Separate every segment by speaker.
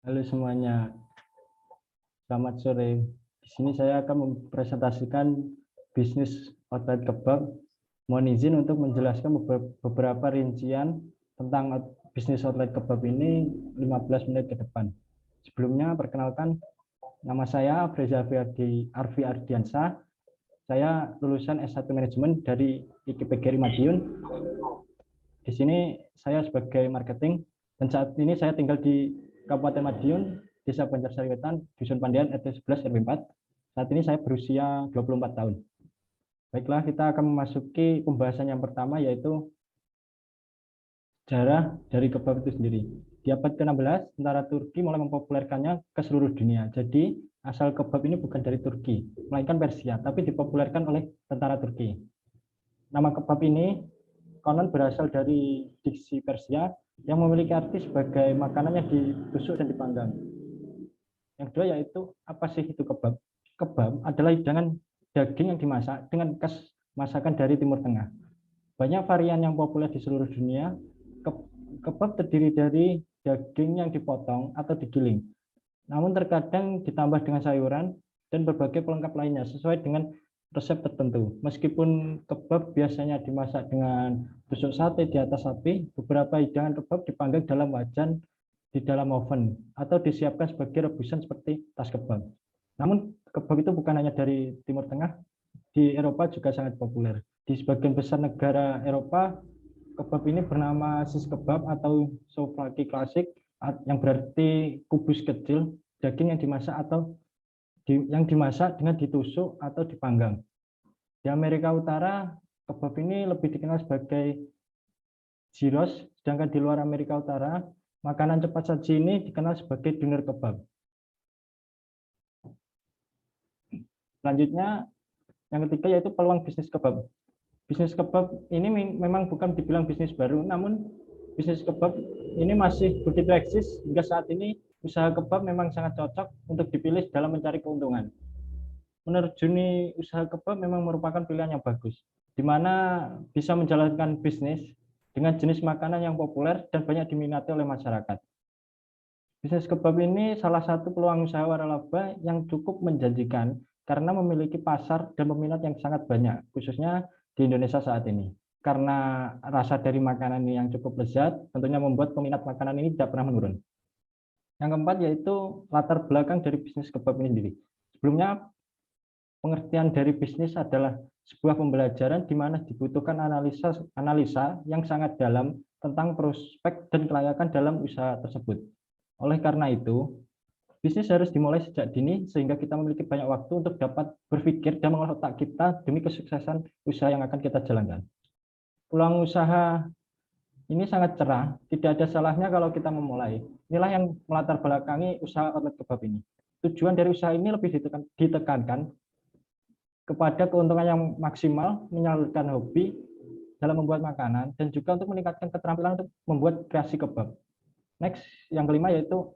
Speaker 1: Halo semuanya, selamat sore. Di sini saya akan mempresentasikan bisnis outlet kebab. Mohon izin untuk menjelaskan beberapa rincian tentang bisnis outlet kebab ini 15 menit ke depan. Sebelumnya, perkenalkan, nama saya Freza Arfi Ardiansyah. Saya lulusan S1 Manajemen dari IKIP Madiun. Di sini saya sebagai marketing, dan saat ini saya tinggal di Kabupaten Madiun, Desa Banjarsari Wetan, Dusun Pandian, RT 11 RW 4. Saat ini saya berusia 24 tahun. Baiklah, kita akan memasuki pembahasan yang pertama, yaitu sejarah dari kebab itu sendiri. Di abad ke-16, tentara Turki mulai mempopulerkannya ke seluruh dunia. Jadi, asal kebab ini bukan dari Turki, melainkan Persia, tapi dipopulerkan oleh tentara Turki. Nama kebab ini konon berasal dari diksi Persia yang memiliki arti sebagai makanan yang ditusuk dan dipanggang. Yang kedua yaitu, apa sih itu kebab? Kebab adalah hidangan daging yang dimasak dengan khas masakan dari Timur Tengah. Banyak varian yang populer di seluruh dunia. Kebab terdiri dari daging yang dipotong atau digiling, namun terkadang ditambah dengan sayuran dan berbagai pelengkap lainnya sesuai dengan resep tertentu. Meskipun kebab biasanya dimasak dengan tusuk sate di atas api, beberapa hidangan kebab dipanggang dalam wajan di dalam oven atau disiapkan sebagai rebusan seperti tas kebab. Namun kebab itu bukan hanya dari Timur Tengah, di Eropa juga sangat populer. Di sebagian besar negara Eropa, kebab ini bernama shish kebab atau souvlaki klasik, yang berarti kubus kecil daging yang dimasak atau yang dimasak dengan ditusuk atau dipanggang. Di Amerika Utara, kebab ini lebih dikenal sebagai gyros, sedangkan di luar Amerika Utara, makanan cepat saji ini dikenal sebagai doner kebab. Selanjutnya, yang ketiga yaitu peluang bisnis kebab. Bisnis kebab ini memang bukan dibilang bisnis baru, namun bisnis kebab ini masih begitu eksis hingga saat ini. Usaha kebab memang sangat cocok untuk dipilih dalam mencari keuntungan. Menerjuni usaha kebab memang merupakan pilihan yang bagus, di mana bisa menjalankan bisnis dengan jenis makanan yang populer dan banyak diminati oleh masyarakat. Bisnis kebab ini salah satu peluang usaha waralaba yang cukup menjanjikan karena memiliki pasar dan peminat yang sangat banyak, khususnya di Indonesia saat ini. Karena rasa dari makanan ini yang cukup lezat, tentunya membuat peminat makanan ini tidak pernah menurun. Yang keempat yaitu latar belakang dari bisnis kebab ini sendiri. Sebelumnya, pengertian dari bisnis adalah sebuah pembelajaran di mana dibutuhkan analisa yang sangat dalam tentang prospek dan kelayakan dalam usaha tersebut. Oleh karena itu, bisnis harus dimulai sejak dini sehingga kita memiliki banyak waktu untuk dapat berpikir dan mengolah otak kita demi kesuksesan usaha yang akan kita jalankan. Peluang usaha ini sangat cerah, tidak ada salahnya kalau kita memulai. Inilah yang melatar belakangi usaha outlet kebab ini. Tujuan dari usaha ini lebih ditekankan kepada keuntungan yang maksimal, menyalurkan hobi dalam membuat makanan, dan juga untuk meningkatkan keterampilan untuk membuat kreasi kebab. Next, yang kelima yaitu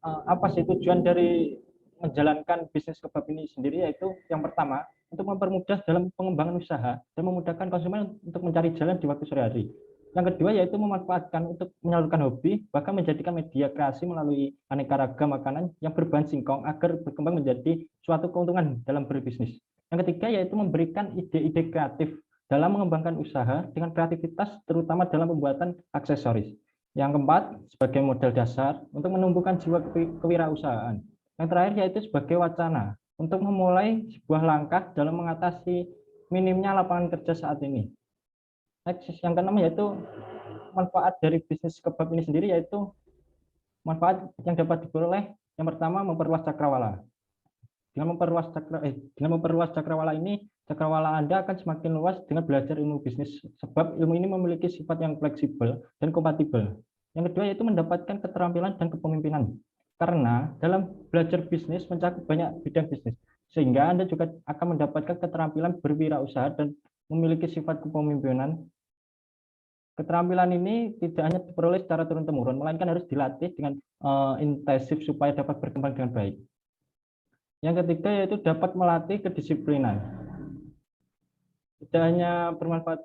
Speaker 1: apa sih tujuan dari menjalankan bisnis kebab ini sendiri, yaitu yang pertama, untuk mempermudah dalam pengembangan usaha dan memudahkan konsumen untuk mencari jalan di waktu sore hari. Yang kedua yaitu memanfaatkan untuk menyalurkan hobi, bahkan menjadikan media kreasi melalui aneka ragam makanan yang berbahan singkong agar berkembang menjadi suatu keuntungan dalam berbisnis. Yang ketiga yaitu memberikan ide-ide kreatif dalam mengembangkan usaha dengan kreativitas terutama dalam pembuatan aksesoris. Yang keempat, sebagai modal dasar untuk menumbuhkan jiwa kewirausahaan. Yang terakhir yaitu sebagai wacana untuk memulai sebuah langkah dalam mengatasi minimnya lapangan kerja saat ini. Yang keenam yaitu manfaat dari bisnis kebab ini sendiri, yaitu manfaat yang dapat diperoleh. Yang pertama, memperluas cakrawala. Dengan memperluas cakrawala ini, cakrawala Anda akan semakin luas dengan belajar ilmu bisnis, sebab ilmu ini memiliki sifat yang fleksibel dan kompatibel. Yang kedua yaitu mendapatkan keterampilan dan kepemimpinan. Karena dalam belajar bisnis mencakup banyak bidang bisnis, sehingga Anda juga akan mendapatkan keterampilan berwirausaha dan memiliki sifat kepemimpinan. Keterampilan ini tidak hanya diperoleh secara turun-temurun, melainkan harus dilatih dengan intensif supaya dapat berkembang dengan baik. Yang ketiga yaitu dapat melatih kedisiplinan. Tidak hanya bermanfaat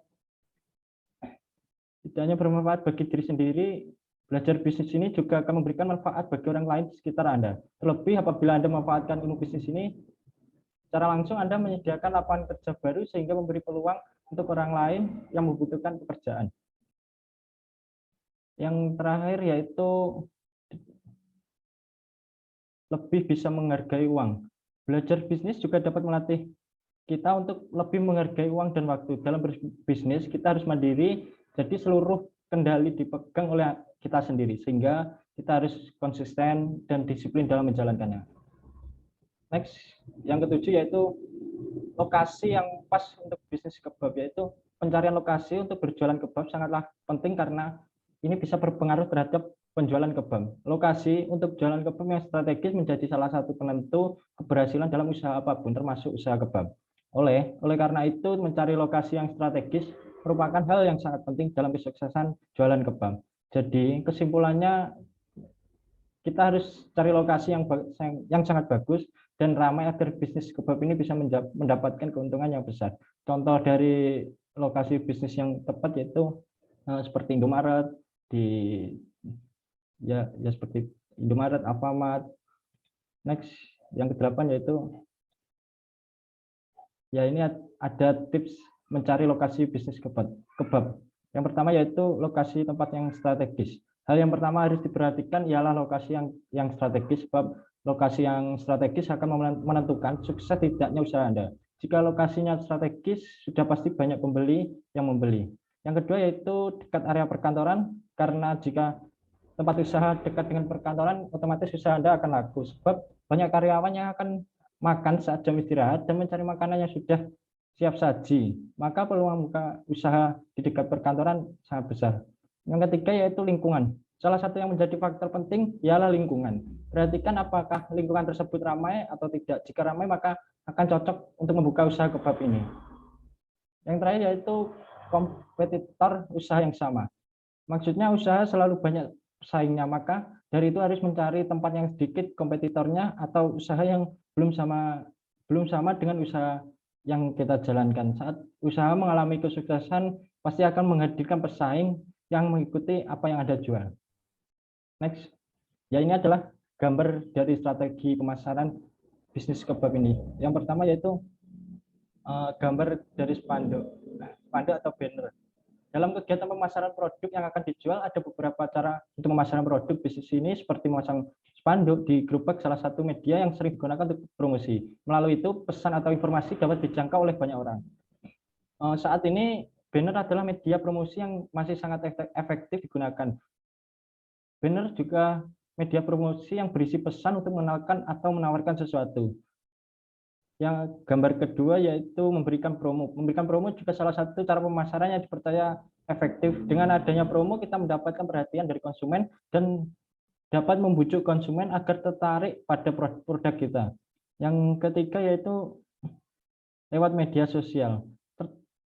Speaker 1: bagi diri sendiri, Belajar bisnis ini juga akan memberikan manfaat bagi orang lain di sekitar Anda. Terlebih apabila Anda memanfaatkan ilmu bisnis ini, secara langsung Anda menyediakan lapangan kerja baru sehingga memberi peluang untuk orang lain yang membutuhkan pekerjaan. Yang terakhir yaitu lebih bisa menghargai uang. Belajar bisnis juga dapat melatih kita untuk lebih menghargai uang dan waktu. Dalam berbisnis kita harus mandiri, jadi seluruh kendali dipegang oleh kita sendiri, sehingga kita harus konsisten dan disiplin dalam menjalankannya. Next, yang ketujuh yaitu lokasi yang pas untuk bisnis kebab, yaitu pencarian lokasi untuk berjualan kebab sangatlah penting karena ini bisa berpengaruh terhadap penjualan kebab. Lokasi untuk jualan kebab yang strategis menjadi salah satu penentu keberhasilan dalam usaha apapun, termasuk usaha kebab. Oleh karena itu, mencari lokasi yang strategis merupakan hal yang sangat penting dalam kesuksesan jualan kebab. Jadi kesimpulannya, kita harus cari lokasi yang sangat bagus dan ramai agar bisnis kebab ini bisa mendapatkan keuntungan yang besar. Contoh dari lokasi bisnis yang tepat yaitu seperti Indomaret, seperti Indomaret, Alfamart. Next, yang ke-8 yaitu ini ada tips mencari lokasi bisnis kebab. Yang pertama yaitu lokasi tempat yang strategis. Hal yang pertama harus diperhatikan ialah lokasi yang strategis, sebab lokasi yang strategis akan menentukan sukses tidaknya usaha Anda. Jika lokasinya strategis, sudah pasti banyak pembeli yang membeli. Yang kedua yaitu dekat area perkantoran, karena jika tempat usaha dekat dengan perkantoran, otomatis usaha Anda akan laku, sebab banyak karyawan yang akan makan saat jam istirahat dan mencari makanan yang sudah siap saji, maka peluang buka usaha di dekat perkantoran sangat besar. Yang ketiga yaitu lingkungan. Salah satu yang menjadi faktor penting ialah lingkungan. Perhatikan apakah lingkungan tersebut ramai atau tidak. Jika ramai maka akan cocok untuk membuka usaha kebab ini. Yang terakhir yaitu kompetitor usaha yang sama. Maksudnya usaha selalu banyak pesaingnya, maka dari itu harus mencari tempat yang sedikit kompetitornya atau usaha yang belum sama dengan usaha yang kita jalankan. Saat usaha mengalami kesuksesan, pasti akan menghadirkan pesaing yang mengikuti apa yang Anda jual. Next, ini adalah gambar dari strategi pemasaran bisnis kebab ini. Yang pertama yaitu gambar dari spanduk atau banner. Dalam kegiatan pemasaran produk yang akan dijual, ada beberapa cara untuk pemasaran produk bisnis ini, seperti memasang spanduk di gerobak, salah satu media yang sering digunakan untuk promosi. Melalui itu, pesan atau informasi dapat dijangkau oleh banyak orang. Saat ini, banner adalah media promosi yang masih sangat efektif digunakan. Banner juga media promosi yang berisi pesan untuk mengenalkan atau menawarkan sesuatu. Yang gambar kedua yaitu memberikan promo. Memberikan promo juga salah satu cara pemasaran yang dipercaya efektif. Dengan adanya promo, kita mendapatkan perhatian dari konsumen dan dapat membujuk konsumen agar tertarik pada produk kita. Yang ketiga yaitu lewat media sosial.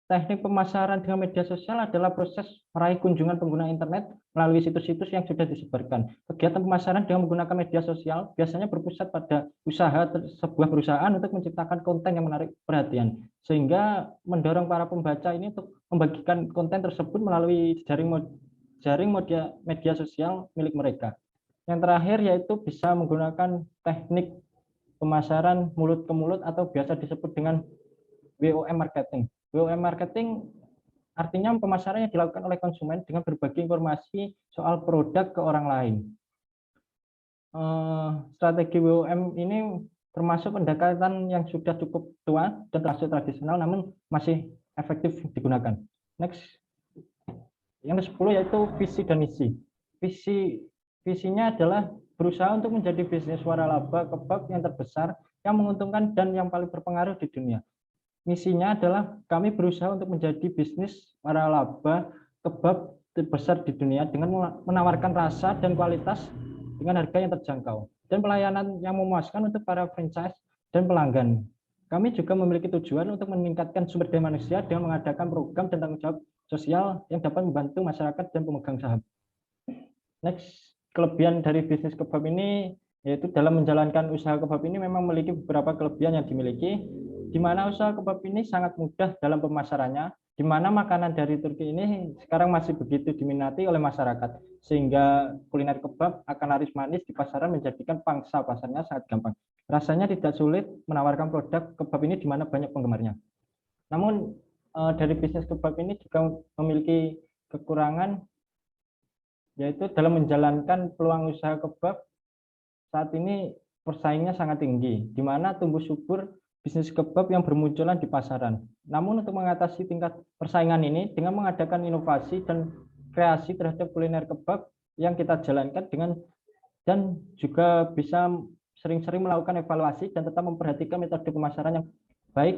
Speaker 1: Teknik pemasaran dengan media sosial adalah proses meraih kunjungan pengguna internet melalui situs-situs yang sudah disebarkan. Kegiatan pemasaran dengan menggunakan media sosial biasanya berpusat pada usaha sebuah perusahaan untuk menciptakan konten yang menarik perhatian, sehingga mendorong para pembaca ini untuk membagikan konten tersebut melalui jaring media sosial milik mereka. Yang terakhir yaitu bisa menggunakan teknik pemasaran mulut ke mulut atau biasa disebut dengan WOM marketing. WOM marketing artinya pemasaran yang dilakukan oleh konsumen dengan berbagi informasi soal produk ke orang lain. Strategi WOM ini termasuk pendekatan yang sudah cukup tua dan termasuk tradisional, namun masih efektif digunakan. Next, yang ke-10 yaitu visi dan misi. Visinya adalah berusaha untuk menjadi bisnis waralaba kebab yang terbesar, yang menguntungkan dan yang paling berpengaruh di dunia. Misinya adalah kami berusaha untuk menjadi bisnis waralaba kebab terbesar di dunia dengan menawarkan rasa dan kualitas dengan harga yang terjangkau dan pelayanan yang memuaskan untuk para franchise dan pelanggan. Kami juga memiliki tujuan untuk meningkatkan sumber daya manusia dengan mengadakan program dan tanggung jawab sosial yang dapat membantu masyarakat dan pemegang saham. Next, kelebihan dari bisnis kebab ini yaitu dalam menjalankan usaha kebab ini memang memiliki beberapa kelebihan yang dimiliki, di mana usaha kebab ini sangat mudah dalam pemasarannya, di mana makanan dari Turki ini sekarang masih begitu diminati oleh masyarakat, sehingga kuliner kebab akan laris manis di pasaran menjadikan pangsa pasarnya sangat gampang. Rasanya tidak sulit menawarkan produk kebab ini di mana banyak penggemarnya. Namun dari bisnis kebab ini juga memiliki kekurangan, yaitu dalam menjalankan peluang usaha kebab saat ini persaingnya sangat tinggi, di mana tumbuh subur bisnis kebab yang bermunculan di pasaran. Namun untuk mengatasi tingkat persaingan ini dengan mengadakan inovasi dan kreasi terhadap kuliner kebab yang kita jalankan dan juga bisa sering-sering melakukan evaluasi dan tetap memperhatikan metode pemasaran yang baik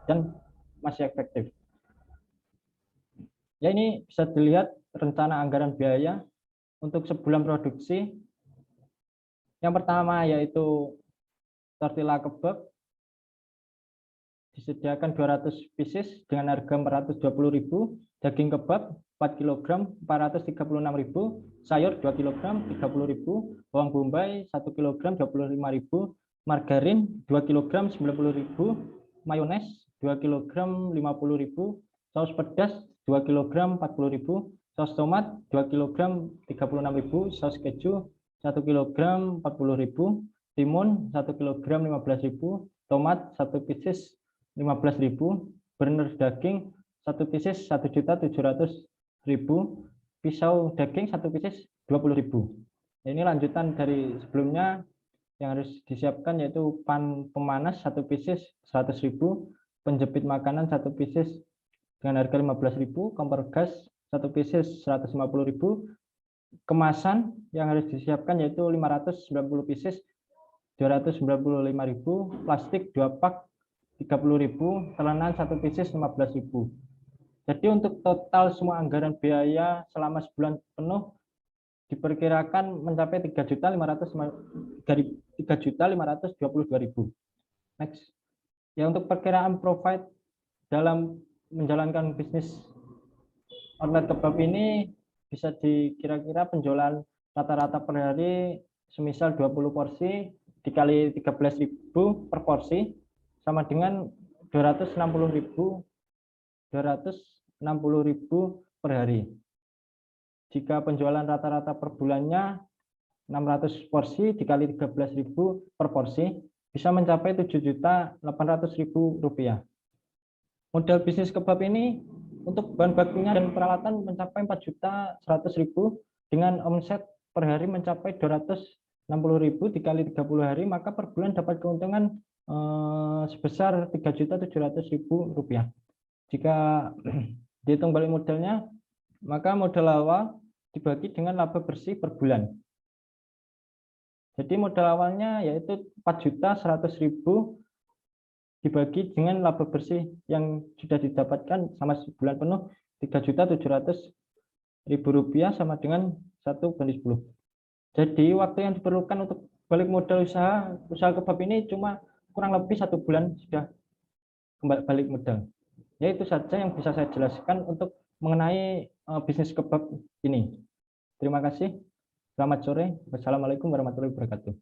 Speaker 1: dan masih efektif. Ya, ini bisa dilihat rencana anggaran biaya untuk sebulan produksi. Yang pertama yaitu tortilla kebab disediakan 200 pieces dengan harga 420.000, daging kebab 4 kg 436.000, sayur 2 kg 30.000, bawang bombay 1 kg 25.000, margarin 2 kg 90.000, mayones 2 kg 50.000, saus pedas 2 kg 40.000, saus tomat 2 kg 36.000, saus keju 1 kg 40.000, timun 1 kg 15.000, tomat 1 pieces 15.000, burner daging 1 pieces 1.700.000, pisau daging 1 pieces 20.000. Ini lanjutan dari sebelumnya yang harus disiapkan, yaitu pan pemanas 1 pieces 100.000, penjepit makanan 1 pieces dengan harga 15.000, kompor gas 1 pieces 150.000, kemasan yang harus disiapkan yaitu 590 pieces 295.000, plastik 2 pak 30.000, telenan 1 pieces 15.000. Jadi untuk total semua anggaran biaya selama sebulan penuh diperkirakan mencapai 3.522.000. Next. Ya, untuk perkiraan profit dalam menjalankan bisnis outlet kebab ini bisa dikira-kira penjualan rata-rata per hari semisal 20 porsi dikali 13.000 per porsi sama dengan 260.000 per hari. Jika penjualan rata-rata per bulannya 600 porsi dikali 13.000 per porsi bisa mencapai 7.800.000 rupiah. Modal bisnis kebab ini untuk bahan bakunya dan peralatan mencapai 4.100.000 dengan omset per hari mencapai 260.000 dikali 30 hari, maka per bulan dapat keuntungan sebesar 3.700.000 rupiah. Jika dihitung balik modalnya, maka modal awal dibagi dengan laba bersih per bulan. Jadi modal awalnya yaitu 4.100.000 dibagi dengan laba bersih yang sudah didapatkan sama sebulan penuh 3.700.000 rupiah sama dengan 1/10. Jadi waktu yang diperlukan untuk balik modal usaha kebab ini cuma kurang lebih 1 bulan sudah kembali balik modal. Ya, itu saja yang bisa saya jelaskan untuk mengenai bisnis kebab ini. Terima kasih. Selamat sore. Wassalamualaikum warahmatullahi wabarakatuh.